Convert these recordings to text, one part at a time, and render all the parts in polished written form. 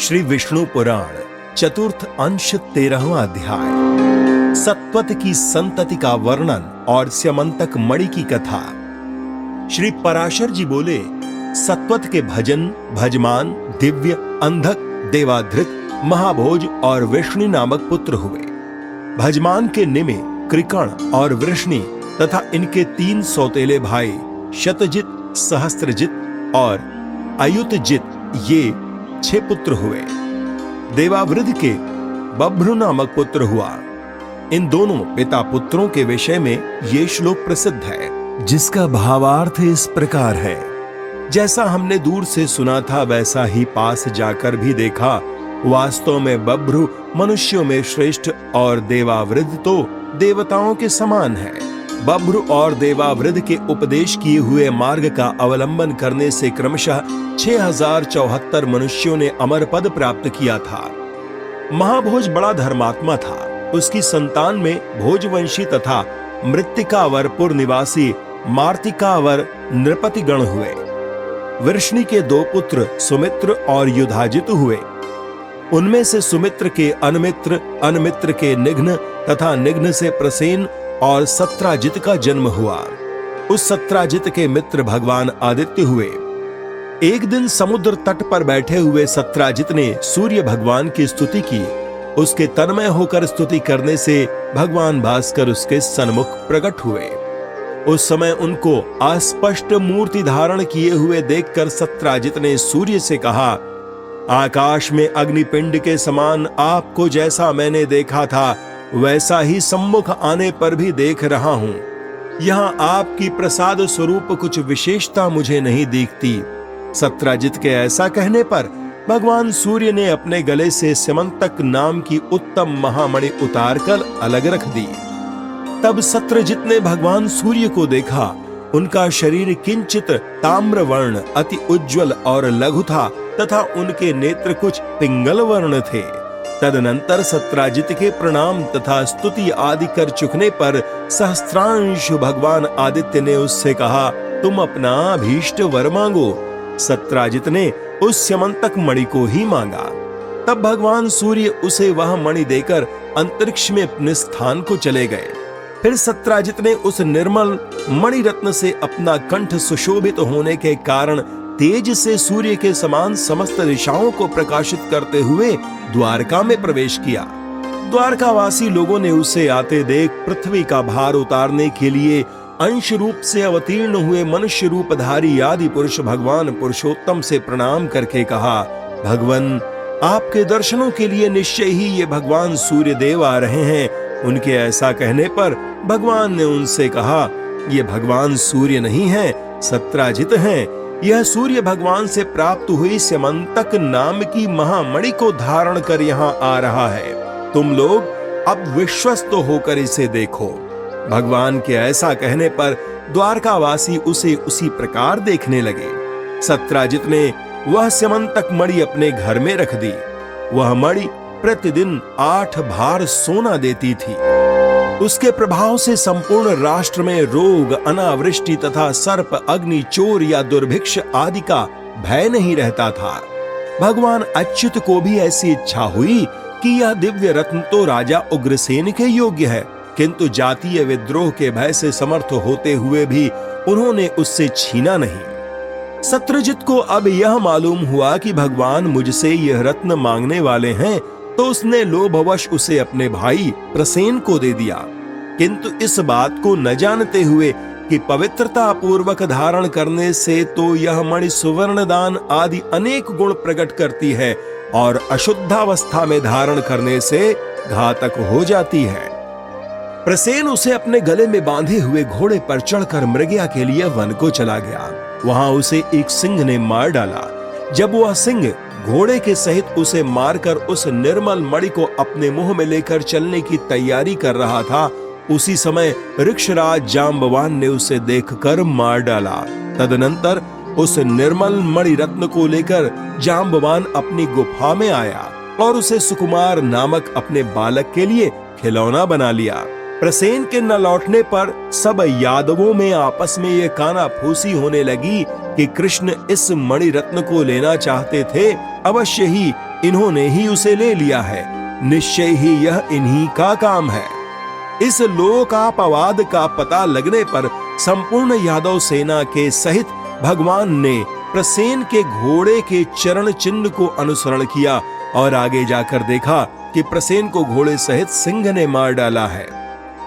श्री विष्णु पुराण चतुर्थ अंश 13वां अध्याय सत्वत की संतति का वर्णन और स्यमंतक मणि की कथा। श्री पराशर जी बोले, सत्वत के भजन, भजमान, दिव्य, अंधक, देवाधृत, महाभोज और वृष्णि नामक पुत्र हुए। भजमान के निमे, कृकण और वृष्णि तथा इनके 3 सौतेले भाई शतजित, सहस्त्रजित और अयुतजित, ये 6 पुत्र हुए। देवावृध के बभ्रु नामक पुत्र हुआ। इन दोनों पिता पुत्रों के विषय में ये श्लोक प्रसिद्ध है, जिसका भावार्थ इस प्रकार है। जैसा हमने दूर से सुना था वैसा ही पास जाकर भी देखा। वास्तव में बभ्रु मनुष्यों में श्रेष्ठ और देवावृध तो देवताओं के समान है। बभ्रु और देवावृध के उपदेश किए हुए मार्ग का अवलंबन करने से क्रमशः 6074 मनुष्यों ने अमर पद प्राप्त किया था। महाभोज बड़ा धर्मात्मा था। उसकी संतान में भोजवंशी तथा मृत्तिकावरपुर निवासी मार्तिकावर नृपतिगण हुए। वृष्णि के 2 पुत्र सुमित्र और युधाजित हुए। उनमें से सुमित्र के अनमित्र, अनमित्र के निघ्न तथा निघ्न से प्रसेन और सत्राजित का जन्म हुआ। उस सत्राजित के मित्र भगवान आदित्य हुए। एक दिन समुद्र तट पर बैठे हुए सत्राजित ने सूर्य भगवान की स्तुति की। उसके तन्मय होकर स्तुति करने से भगवान भास्कर उसके सन्मुख प्रकट हुए। उस समय उनको अस्पष्ट मूर्ति धारण किए हुए देखकर सत्राजित ने सूर्य से कहा, आकाश में अग्निपिंड के समान आपको जैसा मैंने देखा था वैसा ही सम्मुख आने पर भी देख रहा हूं। यहाँ आपकी प्रसाद स्वरूप कुछ विशेषता मुझे नहीं दिखती। सत्राजित के ऐसा कहने पर भगवान सूर्य ने अपने गले से स्यमंतक नाम की उत्तम महामणि उतारकर अलग रख दी। तब सत्रजित ने भगवान सूर्य को देखा। उनका शरीर किंचित ताम्र वर्ण, अति उज्ज्वल और लघु था तथा उनके नेत्र कुछ पिंगल वर्ण थे। तदनंतर सत्राजित के प्रणाम तथा स्तुति आदि कर चुकने पर सहस्त्रांश भगवान आदित्य ने उससे कहा, तुम अपना अभीष्ट वर मांगो। सत्राजित ने उस स्यमंतक मणि को ही मांगा। तब भगवान सूर्य उसे वह मणि देकर अंतरिक्ष में अपने स्थान को चले गए। फिर सत्राजित ने उस निर्मल मणि रत्न से अपना कंठ सुशोभित होने के कारण तेज से सूर्य के समान समस्त दिशाओं को प्रकाशित करते हुए द्वारका में प्रवेश किया। द्वारकावासी लोगों ने उसे आते देख पृथ्वी का भार उतारने के लिए अंश रूप से अवतीर्ण हुए मनुष्य रूपधारी आदि पुरुष भगवान पुरुषोत्तम से प्रणाम करके कहा, भगवन, आपके दर्शनों के लिए निश्चय ही ये भगवान सूर्य देव आ रहे हैं। उनके ऐसा कहने पर भगवान ने उनसे कहा, ये भगवान सूर्य नहीं है, सत्राजित हैं। यह सूर्य भगवान से प्राप्त हुई स्यमंतक नाम की महामणि को धारण कर यहाँ आ रहा है। तुम लोग अब विश्वस्त होकर इसे देखो। भगवान के ऐसा कहने पर द्वारकावासी उसे उसी प्रकार देखने लगे। सत्राजित ने वह स्यमंतक मणि अपने घर में रख दी। वह मणि प्रतिदिन 8 भार सोना देती थी। उसके प्रभाव से संपूर्ण राष्ट्र में रोग, अनावृष्टि तथा सर्प, अग्नि, चोर या दुर्भिक्ष आदि का भय नहीं रहता था। भगवान अच्युत को भी ऐसी इच्छा हुई कि यह दिव्य रत्न तो राजा उग्रसेन के योग्य है, किंतु जातीय विद्रोह के भय से समर्थ होते हुए भी उन्होंने उससे छीना नहीं। सत्रजित को अब यह मालूम हुआ कि भगवान मुझसे यह रत्न मांगने वाले हैं, तो उसने लोभवश उसे अपने भाई प्रसेन को दे दिया। किंतु इस बात को न जानते हुए कि पवित्रता पूर्वक धारण करने से तो यह मणि सुवर्ण दान आदि अनेक गुण प्रकट करती है और अशुद्धावस्था में धारण करने से घातक हो जाती है। प्रसेन उसे अपने गले में बांधे हुए घोड़े पर चढ़कर मृगया के लिए वन को चला गया। वहां उसे एक सिंह ने मार डाला। जब वह सिंह घोड़े के सहित उसे मारकर उस निर्मल मणि को अपने मुंह में लेकर चलने की तैयारी कर रहा था, उसी समय ऋक्षराज जांबवान ने उसे देखकर मार डाला। तदनंतर उस निर्मल मणि रत्न को लेकर जांबवान अपनी गुफा में आया और उसे सुकुमार नामक अपने बालक के लिए खिलौना बना लिया। प्रसेन के न लौटने पर सब यादवों में आपस में ये कानाफूसी होने लगी कि कृष्ण इस मणि रत्न को लेना चाहते थे, अवश्य ही इन्होंने ही उसे ले लिया है, निश्चय ही यह इन्हीं का काम है। इस लोकापवाद का पता लगने पर संपूर्ण यादव सेना के सहित भगवान ने प्रसेन के घोड़े के चरण चिन्ह को अनुसरण किया और आगे जाकर देखा कि प्रसेन को घोड़े सहित सिंह ने मार डाला है।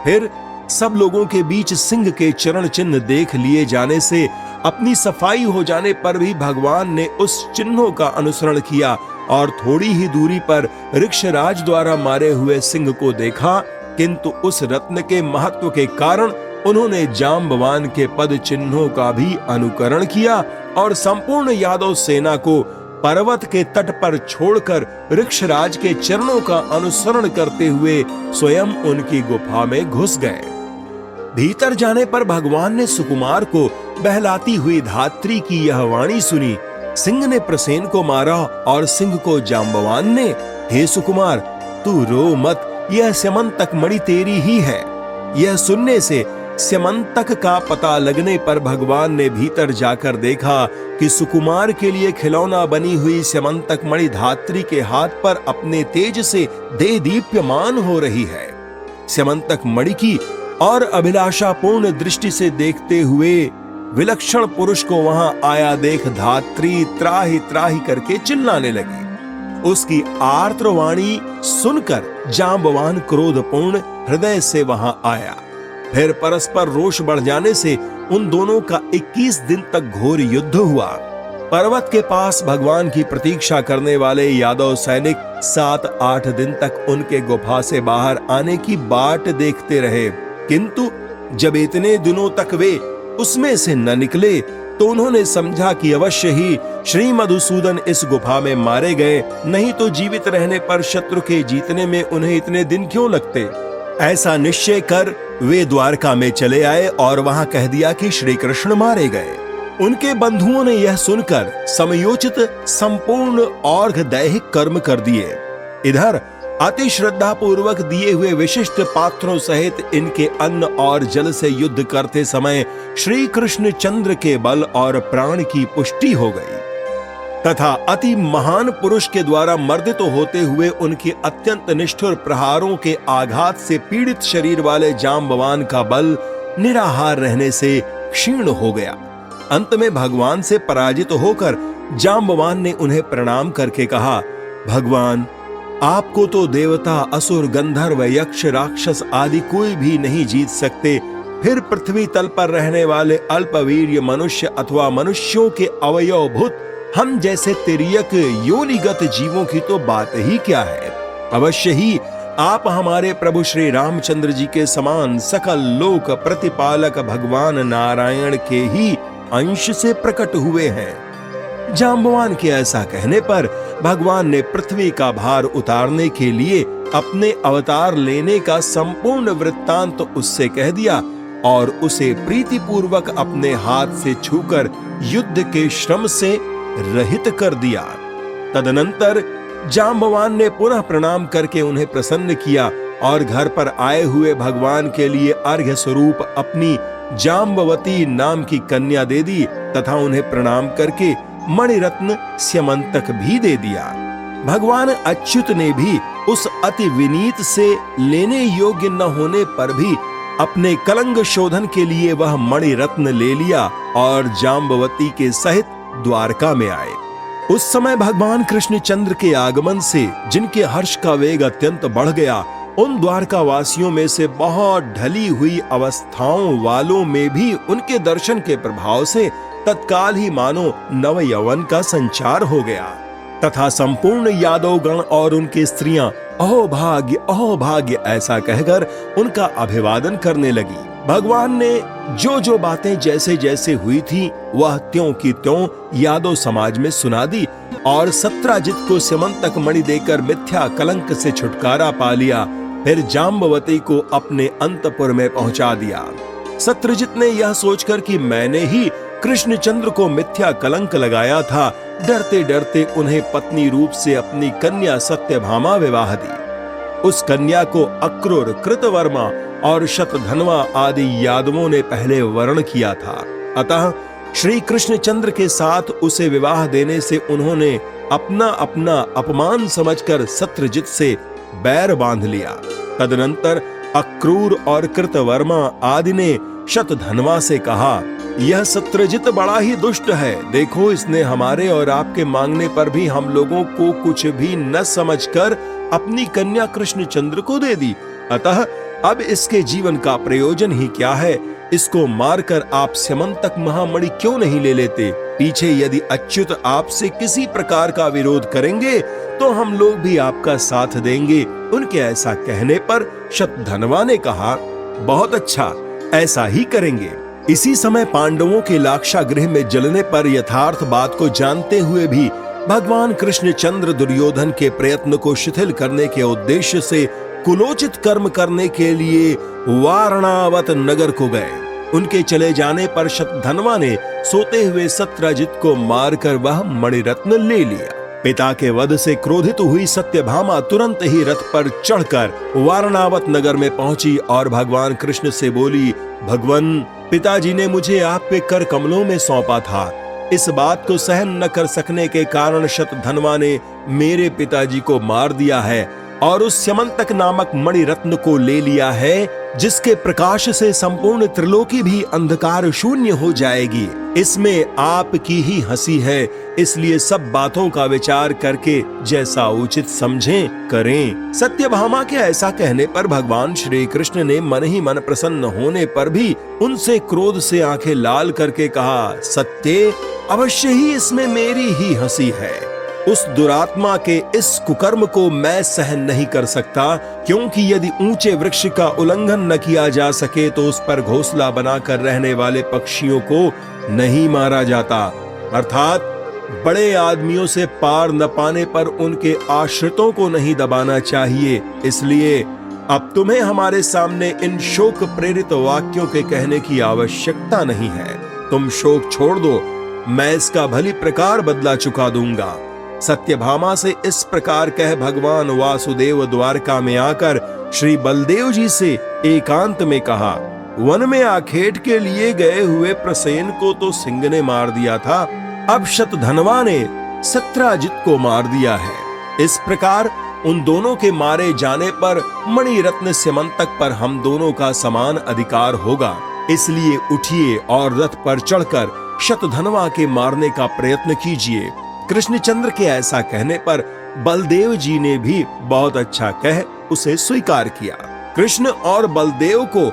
फिर सब लोगों के बीच सिंह के चरण चिन्ह देख लिए जाने से अपनी सफाई हो जाने पर भी भगवान ने उस चिन्हों का अनुसरण किया और थोड़ी ही दूरी पर ऋक्षराज द्वारा मारे हुए सिंह को देखा, किंतु उस रत्न के महत्व के कारण उन्होंने जांबवान के पद चिन्हों का भी अनुकरण किया और संपूर्ण यादव सेना को पर्वत के तट पर छोड़कर ऋक्षराज के चरणों का अनुसरण करते हुए स्वयं उनकी गुफा में घुस गए। भीतर जाने पर भगवान ने सुकुमार को बहलाती हुई धात्री की यह वाणी सुनी, सिंह ने प्रसेन को मारा और सिंह को जांबवान ने। हे सुकुमार, तू रो मत, यह स्यमंतक मणि तेरी ही है। यह सुनने से स्यमंतक का पता लगने पर भगवान ने भीतर जाकर देखा कि सुकुमार के लिए खिलौना बनी हुई स्यमंतक मणि धात्री के हाथ पर अपने तेज से दे दीप्यमान हो रही है। स्यमंतक मणि की और अभिलाषापूर्ण दृष्टि से देखते हुए विलक्षण पुरुष को वहां आया देख धात्री त्राहि त्राहि करके चिल्लाने लगी। उसकी आर्तवाणी सुनकर जांबवान क्रोधपूर्ण हृदय से वहां आया। फिर परस्पर रोष बढ़ जाने से उन दोनों का 21 दिन तक घोर युद्ध हुआ। पर्वत के पास भगवान की प्रतीक्षा करने वाले यादव सैनिक 7-8 दिन तक उनके गुफा से बाहर आने की बाट देखते रहे, किंतु जब इतने दिनों तक वे उसमें से न निकले तो उन्होंने समझा कि अवश्य ही श्री मधुसूदन इस गुफा में मारे गए, नहीं तो जीवित रहने पर शत्रु के जीतने में उन्हें इतने दिन क्यों लगते। ऐसा निश्चय कर वे द्वारका में चले आए और वहां कह दिया कि श्री कृष्ण मारे गए। उनके बंधुओं ने यह सुनकर समयोचित संपूर्ण अर्घ दैहिक कर्म कर दिए। इधर अति श्रद्धा पूर्वक दिए हुए विशिष्ट पात्रों सहित इनके अन्न और जल से युद्ध करते समय श्री कृष्ण चंद्र के बल और प्राण की पुष्टि हो गई तथा अति महान पुरुष के द्वारा मर्दित होते हुए उनके अत्यंत निष्ठुर प्रहारों के आघात से पीड़ित शरीर वाले जांबवान का बल निराहार रहने से क्षीण हो गया। अंत में भगवान से पराजित होकर जांबवान ने उन्हें प्रणाम करके कहा, भगवान, आपको तो देवता, असुर, गंधर्व, यक्ष, राक्षस आदि कोई भी नहीं जीत सकते, फिर पृथ्वी तल पर रहने वाले अल्पवीर्य मनुष्य अथवा मनुष्यों के अवयवभूत हम जैसे तिर्यक योनिगत जीवों की तो बात ही क्या है। अवश्य ही आप हमारे प्रभु श्री रामचंद्र जी के समान सकल लोक प्रतिपालक भगवान नारायण के ही अंश से प्रकट हुए हैं। जांबवान के ऐसा कहने पर भगवान ने पृथ्वी का भार उतारने के लिए अपने अवतार लेने का संपूर्ण वृत्तांत उससे कह दिया और उसे प्रीतिपूर्वक अपने हाथ से छूकर युद्ध के श्रम से रहित कर दिया। तदनंतर जांबवान ने पुनः प्रणाम करके उन्हें प्रसन्न किया और घर पर आए हुए भगवान के लिए अर्घ्य स्वरूप अपनी जांबवती नाम की कन्या दे दी तथा उन्हें प्रणाम करके मणिरत्न स्यमंतक भी दे दिया। भगवान अच्युत ने भी उस अति विनीत से लेने योग्य न होने पर भी अपने कलंग शोधन के लिए वह मणिरत्न ले लिया और जांबवती के सहित द्वारका में आए। उस समय भगवान कृष्ण चंद्र के आगमन से जिनके हर्ष का वेग अत्यंत बढ़ गया, उन द्वारका वासियों में से बहुत ढली हुई अवस्थाओं वालों में भी उनके दर्शन के प्रभाव से तत्काल ही मानो नव यौवन का संचार हो गया तथा संपूर्ण यादव गण और उनकी स्त्रियां अहोभाग्य ऐसा कहकर उनका अभिवादन करने लगी। भगवान ने जो जो बातें जैसे जैसे हुई थी वह त्यों की त्यों यादव समाज में सुना दी और सत्राजित को स्यमंतक मणि देकर मिथ्या कलंक से छुटकारा पा लिया। फिर जांबवती को अपने अंतपुर में पहुंचा दिया। सत्रजित ने यह सोचकर कि मैंने ही कृष्णचंद्र को मिथ्या कलंक लगाया था, डरते डरते उन्हें पत्नी रूप से अपनी कन्या सत्यभामा विवाह दी। उस कन्या को अक्रूर, कृतवर्मा और शतधन्वा आदि यादवों ने पहले वर्ण किया था। अतः श्री कृष्णचंद्र के साथ उसे विवाह देने से उन्होंने अपना अपना अपमान समझकर सत्रजित से बैर बांध लिया। तदनंतर अक्रूर और कृतवर्मा आदि ने शतधन्वा से कहा, यह सत्रजित बड़ा ही दुष्ट है। देखो, इसने हमारे और आपके मांगने पर भी हम लोगों को कुछ भी न समझकर अपनी कन्या कृष्णचंद्र को दे दी। अतः अब इसके जीवन का प्रयोजन ही क्या है? इसको मारकर आप स्यमंतक महामणि क्यों नहीं ले लेते? पीछे यदि अच्युत आपसे किसी प्रकार का विरोध करेंगे तो हम लोग भी आपका साथ देंगे। उनके ऐसा कहने पर शतधन्वा ने कहा, बहुत अच्छा, ऐसा ही करेंगे। इसी समय पांडवों के लाक्षागृह में जलने पर यथार्थ बात को जानते हुए भी भगवान कृष्णचंद्र दुर्योधन के प्रयत्न को शिथिल करने के उद्देश्य से कुलोचित कर्म करने के लिए वारणावत नगर को गए। उनके चले जाने पर शतधन्वा ने सोते हुए सत्रजित को मारकर वह मणिरत्न ले लिया। पिता के वध से क्रोधित हुई सत्यभामा तुरंत ही रथ पर चढ़कर वारणावत नगर में पहुंची और भगवान कृष्ण से बोली, भगवान, पिताजी ने मुझे आपके कर कमलों में सौंपा था। इस बात को सहन न कर सकने के कारण शतधन्वा ने मेरे पिताजी को मार दिया है और उस स्यमंतक नामक मणिरत्न को ले लिया है, जिसके प्रकाश से संपूर्ण त्रिलोकी भी अंधकार शून्य हो जाएगी। इसमें आपकी ही हंसी है, इसलिए सब बातों का विचार करके जैसा उचित समझें करें। सत्यभामा के ऐसा कहने पर भगवान श्री कृष्ण ने मन ही मन प्रसन्न होने पर भी उनसे क्रोध से आंखें लाल करके कहा, सत्य, अवश्य ही इसमें मेरी ही हंसी है। उस दुरात्मा के इस कुकर्म को मैं सहन नहीं कर सकता, क्योंकि यदि ऊंचे वृक्ष का उल्लंघन न किया जा सके तो उस पर घोंसला बनाकर रहने वाले पक्षियों को नहीं मारा जाता। अर्थात बड़े आदमियों से पार न पाने पर उनके आश्रितों को नहीं दबाना चाहिए। इसलिए अब तुम्हें हमारे सामने इन शोक प्रेरित वाक्यों के कहने की आवश्यकता नहीं है। तुम शोक छोड़ दो, मैं इसका भली प्रकार बदला चुका दूंगा। सत्यभामा से इस प्रकार कह भगवान वासुदेव द्वारका में आकर श्री बलदेव जी से एकांत में कहा, वन में आखेट के लिए गए हुए प्रसेन को तो सिंह ने मार दिया था, अब शतधन्वा ने सत्रजित को मार दिया है। इस प्रकार उन दोनों के मारे जाने पर मणिरत्न स्यमंतक पर हम दोनों का समान अधिकार होगा। इसलिए उठिए और रथ पर चढ़कर शतधन्वा के मारने का प्रयत्न कीजिए। कृष्णचंद्र के ऐसा कहने पर बलदेव जी ने भी बहुत अच्छा कह उसे स्वीकार किया। कृष्ण और बलदेव को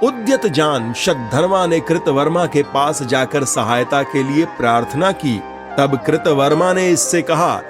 उद्यत जान शतधन्वा ने कृतवर्मा के पास जाकर सहायता के लिए प्रार्थना की। तब कृतवर्मा ने इससे कहा,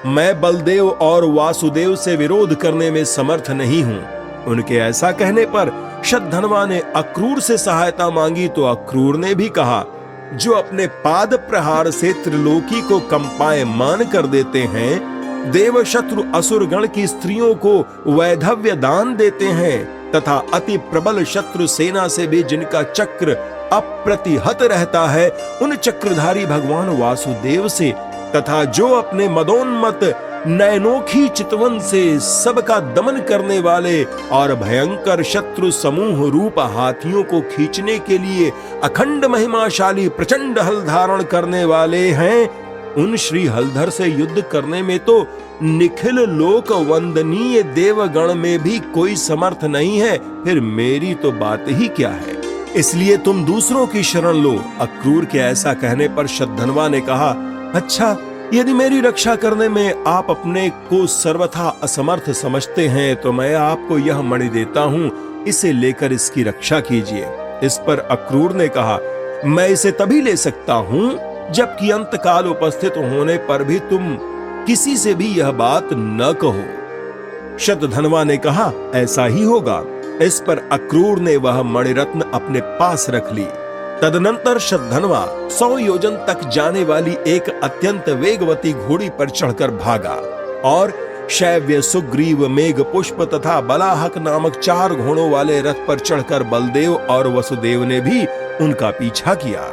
मैं बलदेव और वासुदेव से विरोध करने में समर्थ नहीं हूं। उनके ऐसा कहने पर शतधन्वा ने अक्रूर से सहायता मांगी तो अक्रूर ने भी कहा, जो अपने पाद प्रहार से त्रिलोकी को कंपायमान कर देते हैं, देव शत्रु असुरगण की स्त्रियों को वैधव्य दान देते हैं तथा अति प्रबल शत्रु सेना से भी जिनका चक्र अप्रतिहत रहता है, उन चक्रधारी भगवान वासुदेव से तथा जो अपने मदोन्मत नयनोखी चितवन से सबका दमन करने वाले और भयंकर शत्रु समूह रूप हाथियों को खींचने के लिए अखंड महिमाशाली प्रचंड हल धारण करने वाले हैं, उन श्री हलधर से युद्ध करने में तो निखिल लोक वंदनीय देवगण में भी कोई समर्थ नहीं है, फिर मेरी तो बात ही क्या है। इसलिए तुम दूसरों की शरण लो। अक्रूर के ऐसा कहने पर शतधन्वा ने कहा, अच्छा, यदि मेरी रक्षा करने में आप अपने को सर्वथा असमर्थ समझते हैं तो मैं आपको यह मणि देता हूं, इसे लेकर इसकी रक्षा कीजिए। इस पर अक्रूर ने कहा, मैं इसे तभी ले सकता हूं जबकि अंतकाल उपस्थित होने पर भी तुम किसी से भी यह बात न कहो। शतधन्वा ने कहा, ऐसा ही होगा। इस पर अक्रूर ने वह मणिरत्न अपने पास रख ली। तदनंतर शतधन्वा 100 योजन तक जाने वाली एक अत्यंत वेगवती घोड़ी पर चढ़कर भागा और शैव्य, सुग्रीव, मेघ पुष्प तथा बलाहक नामक 4 घोड़ों वाले रथ पर चढ़कर बलदेव और वसुदेव ने भी उनका पीछा किया।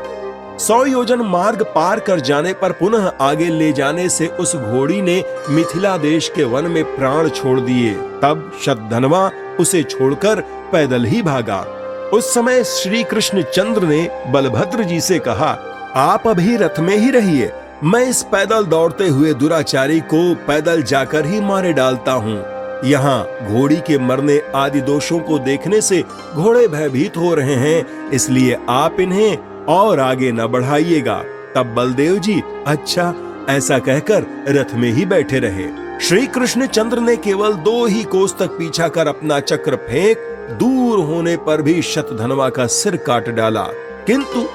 100 योजन मार्ग पार कर जाने पर पुनः आगे ले जाने से उस घोड़ी ने मिथिला देश के वन में प्राण छोड़ दिए। तब शतधन्वा उसे छोड़कर पैदल ही भागा। उस समय श्री कृष्णचंद्र ने बलभद्र जी से कहा, आप अभी रथ में ही रहिए, मैं इस पैदल दौड़ते हुए दुराचारी को पैदल जाकर ही मारे डालता हूँ। यहाँ घोड़ी के मरने आदि दोषों को देखने से घोड़े भयभीत हो रहे हैं, इसलिए आप इन्हें और आगे न बढ़ाइएगा। तब बलदेव जी अच्छा ऐसा कहकर रथ में ही बैठे रहे। श्री कृष्ण चंद्र ने केवल 2 ही कोस तक पीछा कर अपना चक्र फेंक दूर होने पर भी शतधनवा का सिर काट डाला, किंतु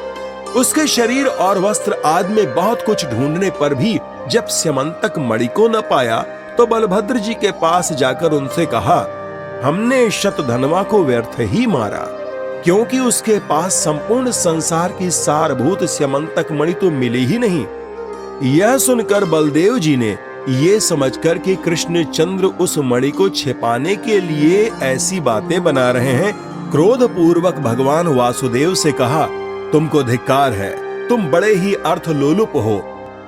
उसके शरीर और वस्त्र आदि में बहुत कुछ ढूंढने पर भी जब स्यमंतक मणि को न पाया तो बलभद्र जी के पास जाकर उनसे कहा, हमने शतधनवा को व्यर्थ ही मारा, क्योंकि उसके पास संपूर्ण संसार की सारभूत स्यमंतक मणि तो मिली ही नहीं। यह सुनकर बलदेव जी ने ये समझकर कि कृष्ण चंद्र उस मणि को छिपाने के लिए ऐसी बातें बना रहे हैं, क्रोध पूर्वक भगवान वासुदेव से कहा, तुमको धिक्कार है, तुम बड़े ही अर्थ लोलुप हो।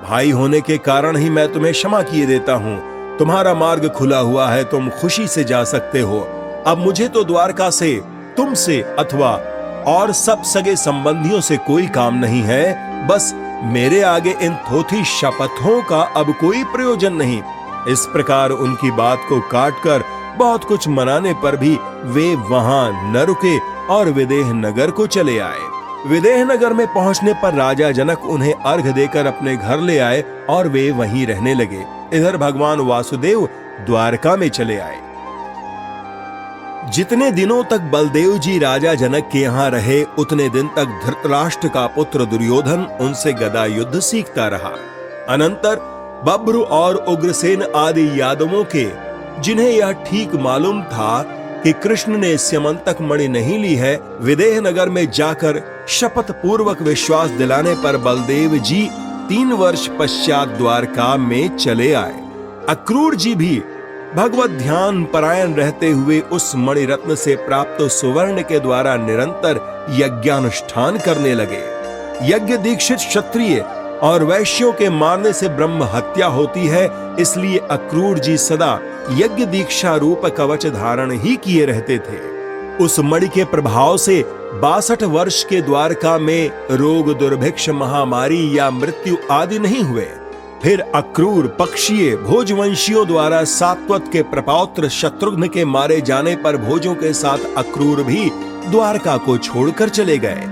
भाई होने के कारण ही मैं तुम्हें क्षमा किए देता हूँ। तुम्हारा मार्ग खुला हुआ है, तुम खुशी से जा सकते हो। अब मुझे तो द्वारका से, तुमसे अथवा और सब सगे संबंधियों से कोई काम नहीं है। बस मेरे आगे इन थोथी शपथों का अब कोई प्रयोजन नहीं। इस प्रकार उनकी बात को काटकर बहुत कुछ मनाने पर भी वे वहां न रुके और विदेह नगर को चले आए। विदेह नगर में पहुंचने पर राजा जनक उन्हें अर्घ देकर अपने घर ले आए और वे वहीं रहने लगे। इधर भगवान वासुदेव द्वारका में चले आए। जितने दिनों तक बलदेव जी राजा जनक के यहाँ रहे, उतने दिन तक धृतराष्ट्र का पुत्र दुर्योधन उनसे गदा युद्ध सीखता रहा। अनंतर बब्र और उग्रसेन आदि यादवों के, जिन्हें यह ठीक मालूम था कि कृष्ण ने स्यमंतक मणि नहीं ली है, विदेह नगर में जाकर शपथ पूर्वक विश्वास दिलाने पर बलदेव जी 3 वर्ष पश्चात द्वारका में चले आए। अक्रूर जी भी भगवत ध्यान परायण रहते हुए उस मणि रत्न से प्राप्त सुवर्ण के द्वारा निरंतर यज्ञानुष्ठान करने लगे। यज्ञ दीक्षित क्षत्रिय और वैश्यों के मारने से ब्रह्म हत्या होती है, इसलिए अक्रूर जी सदा यज्ञ दीक्षा रूप कवच धारण ही किए रहते थे। उस मणि के प्रभाव से 62 वर्ष के द्वारका में रोग, दुर्भिक्ष, महामारी या मृत्यु आदि नहीं हुए। फिर अक्रूर पक्षीय भोजवंशियों द्वारा सात्वत के प्रपौत्र शत्रुघ्न के मारे जाने पर भोजों के साथ अक्रूर भी द्वारका को छोड़कर चले गए।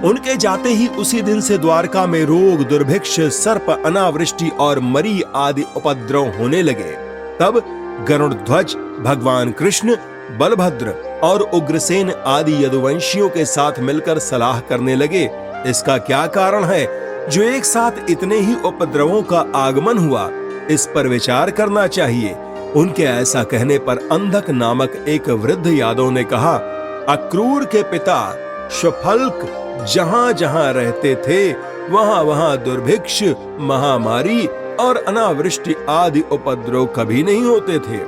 उनके जाते ही उसी दिन से द्वारका में रोग, दुर्भिक्ष, सर्प, अनावृष्टि और मरी आदि उपद्रव होने लगे। तब गरुड़ध्वज भगवान कृष्ण, बलभद्र और उग्रसेन आदि यदुवंशियों के साथ मिलकर सलाह करने लगे, इसका क्या कारण है जो एक साथ इतने ही उपद्रवों का आगमन हुआ, इस पर विचार करना चाहिए। उनके ऐसा कहने पर अंधक नामक एक वृद्ध यादव ने कहा, अक्रूर के पिता शफल्क जहां जहां रहते थे वहां वहां दुर्भिक्ष, महामारी और अनावृष्टि आदि उपद्रव कभी नहीं होते थे।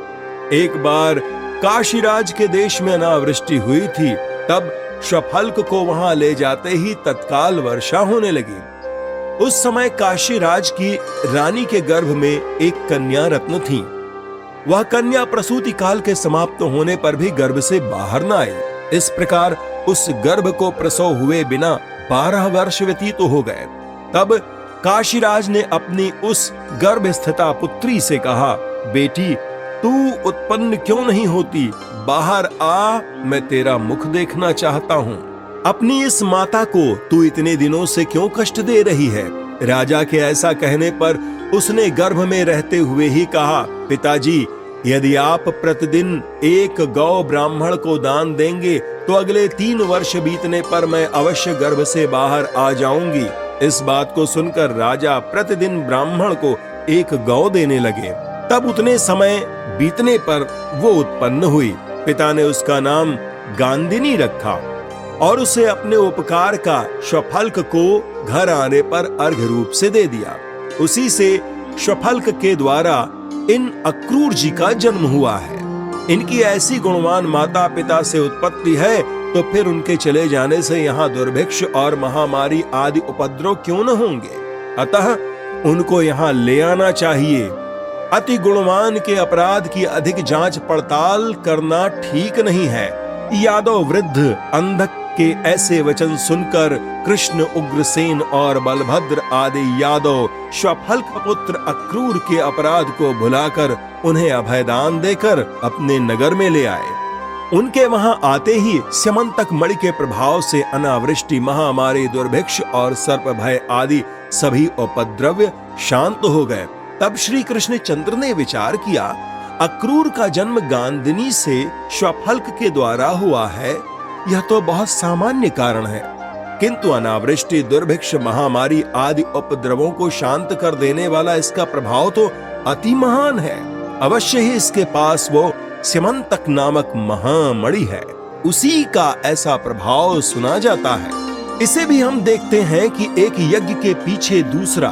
एक बार काशीराज के देश में अनावृष्टि हुई थी, तब शफल्क को वहां ले जाते ही तत्काल वर्षा होने लगी। उस समय काशीराज की रानी के गर्भ में एक कन्या रत्न थी। वह कन्या प्रसूति काल के समाप्त होने पर भी गर्भ से बाहर न आई। इस प्रकार उस गर्भ को प्रसव हुए बिना 12 वर्ष व्यतीत हो गए। तब काशीराज ने अपनी उस गर्भस्थिता पुत्री से कहा, बेटी तू उत्पन्न क्यों नहीं होती, बाहर आ, मैं तेरा मुख देखना चाहता हूँ। अपनी इस माता को तू इतने दिनों से क्यों कष्ट दे रही है? राजा के ऐसा कहने पर उसने गर्भ में रहते हुए ही कहा, पिताजी यदि आप प्रतिदिन एक गौ ब्राह्मण को दान देंगे तो अगले 3 वर्ष बीतने पर मैं अवश्य गर्भ से बाहर आ जाऊंगी। इस बात को सुनकर राजा प्रतिदिन ब्राह्मण को एक गौ देने लगे। तब उतने समय बीतने पर वो उत्पन्न हुई। पिता ने उसका नाम गांधिनी रखा और उसे अपने उपकार का शफल्क को घर आने पर अर्घ्य रूप से दे दिया। उसी से शफल्क के द्वारा इन अक्रूर जी का जन्म हुआ है। इनकी ऐसी गुणवान माता पिता से उत्पत्ति है, तो फिर उनके चले जाने से यहाँ दुर्भिक्ष और महामारी आदि उपद्रव क्यों न होंगे? अतः उनको यहाँ ले आना चाहिए। अति गुणवान के अपराध की अधिक जांच पड़ताल करना ठीक नहीं है। यादव वृद्ध अंधक के ऐसे वचन सुनकर कृष्ण, उग्रसेन और बलभद्र आदि यादव श्वफल्क पुत्र अक्रूर के अपराध को भुलाकर उन्हें अभयदान देकर अपने नगर में ले आए। उनके वहां आते ही स्यमंतक मणि के प्रभाव से अनावृष्टि, महामारी, दुर्भिक्ष और सर्प भय आदि सभी उपद्रव्य शांत हो गए। तब श्री कृष्ण चंद्र ने विचार किया, अक्रूर का जन्म गांधिनी से श्वफल्क के द्वारा हुआ है, यह तो बहुत सामान्य कारण है, किंतु अनावृष्टि, दुर्भिक्ष, महामारी आदि उपद्रवों को शांत कर देने वाला इसका प्रभाव तो अति महान है। अवश्य ही इसके पास वो स्यमंतक नामक महामणि है, उसी का ऐसा प्रभाव सुना जाता है। इसे भी हम देखते हैं कि एक यज्ञ के पीछे दूसरा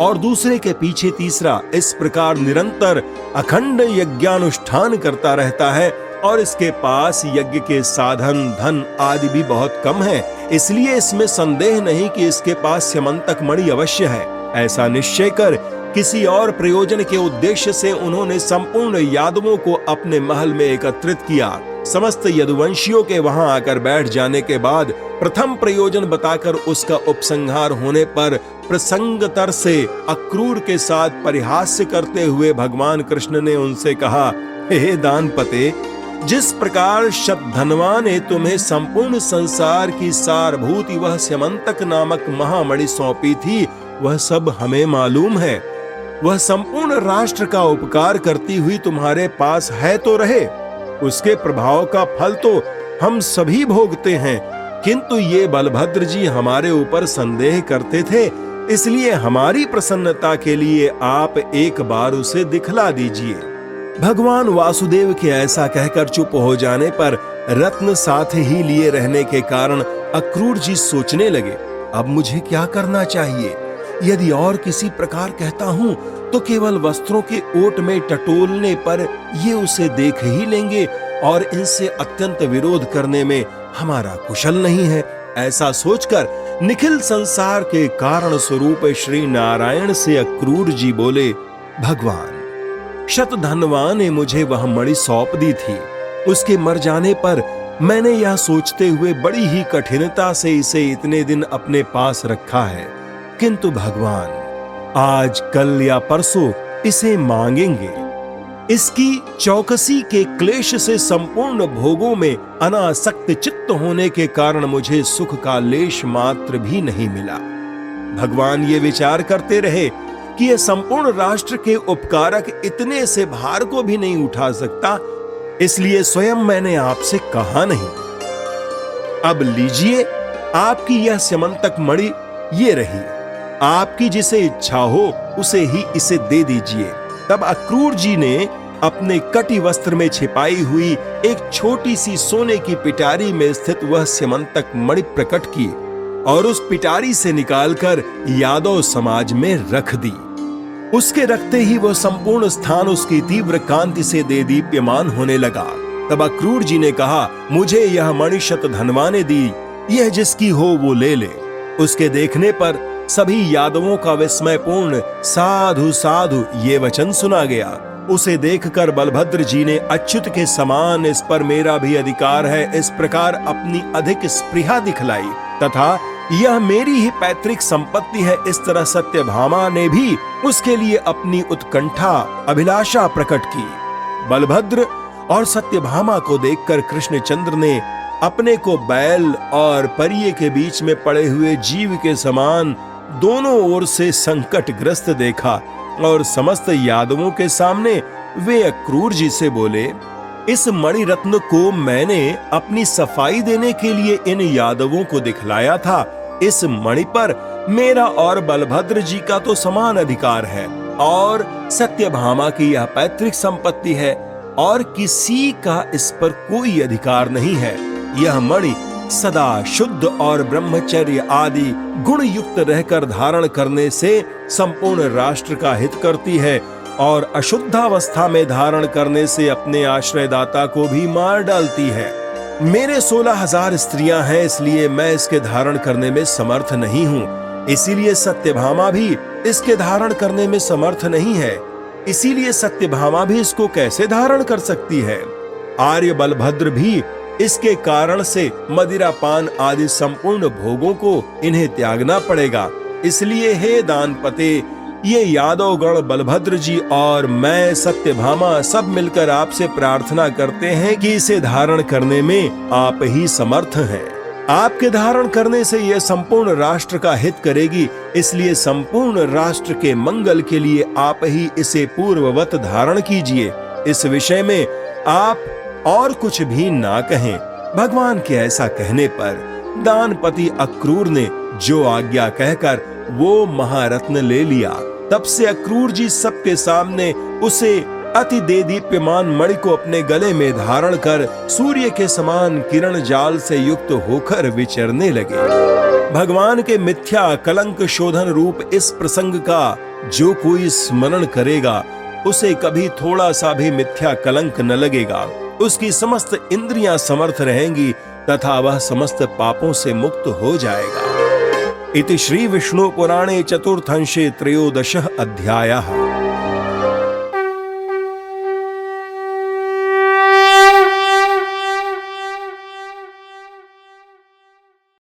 और दूसरे के पीछे तीसरा, इस प्रकार निरंतर अखंड यज्ञानुष्ठान करता रहता है और इसके पास यज्ञ के साधन, धन आदि भी बहुत कम है। इसलिए इसमें संदेह नहीं कि इसके पास स्यमंतक मणि अवश्य है। ऐसा निश्चय कर किसी और प्रयोजन के उद्देश्य से उन्होंने संपूर्ण यादवों को अपने महल में एकत्रित किया। समस्त यदुवंशियों के वहां आकर बैठ जाने के बाद प्रथम प्रयोजन बताकर उसका उपसंहार होने पर प्रसंगतर से अक्रूर के साथ परिहास्य करते हुए भगवान कृष्ण ने उनसे कहा, हे दानपते, जिस प्रकार शतधनवा ने तुम्हें संपूर्ण संसार की सारभूति वह स्यमंतक नामक महामणि सौंपी थी, वह सब हमें मालूम है। वह संपूर्ण राष्ट्र का उपकार करती हुई तुम्हारे पास है तो रहे, उसके प्रभाव का फल तो हम सभी भोगते हैं, किंतु ये बलभद्र जी हमारे ऊपर संदेह करते थे, इसलिए हमारी प्रसन्नता के लिए आप एक बार उसे दिखला दीजिए। भगवान वासुदेव के ऐसा कहकर चुप हो जाने पर रत्न साथ ही लिए रहने के कारण अक्रूर जी सोचने लगे, अब मुझे क्या करना चाहिए? यदि और किसी प्रकार कहता हूं तो केवल वस्त्रों के ओट में टटोलने पर ये उसे देख ही लेंगे और इनसे अत्यंत विरोध करने में हमारा कुशल नहीं है। ऐसा सोचकर निखिल संसार के कारण स्वरूप श्री नारायण से अक्रूर जी बोले, भगवान, शतधनवा ने मुझे वह मणि सौंप दी थी। उसके मर जाने पर मैंने यह सोचते हुए बड़ी ही कठिनता से इसे इतने दिन अपने पास रखा है, किंतु भगवान आज, कल या परसों इसे मांगेंगे। इसकी चौकसी के क्लेश से संपूर्ण भोगों में अनासक्त चित्त होने के कारण मुझे सुख का लेश मात्र भी नहीं मिला। भगवान ये विचार करते रहे कि यह संपूर्ण राष्ट्र के उपकारक इतने से भार को भी नहीं उठा सकता, इसलिए स्वयं मैंने आपसे कहा नहीं। अब लीजिए, आपकी यह स्यमंतक मणि ये रही, आपकी जिसे इच्छा हो उसे ही इसे दे दीजिए। तब अक्रूर जी ने अपने कटी वस्त्र में छिपाई हुई एक छोटी सी सोने की पिटारी में स्थित वह स्यमंतक मणि प्रकट की और उस पिटारी से निकालकर यादव समाज में रख दी। उसके रखते ही वह संपूर्ण स्थान उसकी तीव्र कांति से दे दीप्यमान होने लगा। तब अक्रूर जी ने कहा, मुझे यह मणि शतधनवा ने दी, यह जिसकी हो वो ले ले। उसके देखने पर सभी यादवों का विस्मयपूर्ण साधु साधु ये वचन सुना गया। उसे देखकर बलभद्र जी ने अच्युत के समान इस पर मेरा भी अधिकार है इस प्रकार अपनी अधिक स्पृहा दिखलाई तथा यह मेरी ही पैतृक संपत्ति है इस तरह सत्यभामा ने भी उसके लिए अपनी उत्कंठा अभिलाषा प्रकट की। बलभद्र और सत्यभामा को देखकर कृष्णचंद्र ने अपने को बैल और परिये के बीच में पड़े हुए जीव के समान दोनों ओर से संकटग्रस्त देखा और समस्त यादवों के सामने वे अक्रूर जी से बोले, इस मणि रत्न को मैंने अपनी सफाई देने के लिए इन यादवों को दिखलाया था। इस मणि पर मेरा और बलभद्र जी का तो समान अधिकार है और सत्यभामा की यह पैतृक संपत्ति है और किसी का इस पर कोई अधिकार नहीं है। यह मणि सदा शुद्ध और ब्रह्मचर्य आदि गुण युक्त रहकर धारण करने से संपूर्ण राष्ट्र का हित करती है और अशुद्धावस्था में धारण करने से अपने आश्रयदाता को भी मार डालती है। मेरे 16,000 स्त्रियां हैं, इसलिए मैं इसके धारण करने में समर्थ नहीं हूँ। इसीलिए सत्यभामा भी इसके धारण करने में समर्थ नहीं है। इसीलिए सत्यभामा भी इसको कैसे धारण कर सकती है? आर्य बलभद्र भी इसके कारण से मदिरा पान आदि संपूर्ण भोगों को इन्हें त्यागना पड़ेगा। इसलिए हे दानपते, ये यादव गण बलभद्र जी और मैं सत्यभामा सब मिलकर आपसे प्रार्थना करते हैं कि इसे धारण करने में आप ही समर्थ हैं। आपके धारण करने से यह संपूर्ण राष्ट्र का हित करेगी, इसलिए संपूर्ण राष्ट्र के मंगल के लिए आप ही इसे पूर्ववत धारण कीजिए। इस विषय में आप और कुछ भी ना कहें। भगवान के ऐसा कहने पर दानपति अक्रूर ने जो आज्ञा कहकर वो महारत्न ले लिया। तब से अक्रूर जी सबके सामने उसे अति देदीप्यमान मणि को अपने गले में धारण कर सूर्य के समान किरण जाल से युक्त होकर विचरने लगे। भगवान के मिथ्या कलंक शोधन रूप इस प्रसंग का जो कोई स्मरण करेगा, उसे कभी थोड़ा सा भी मिथ्या कलंक न लगेगा। उसकी समस्त इंद्रियां समर्थ रहेंगी तथा वह समस्त पापों से मुक्त हो जाएगा। इति श्री विष्णु पुराणे चतुर्थंशे त्रयोदशः अध्यायः।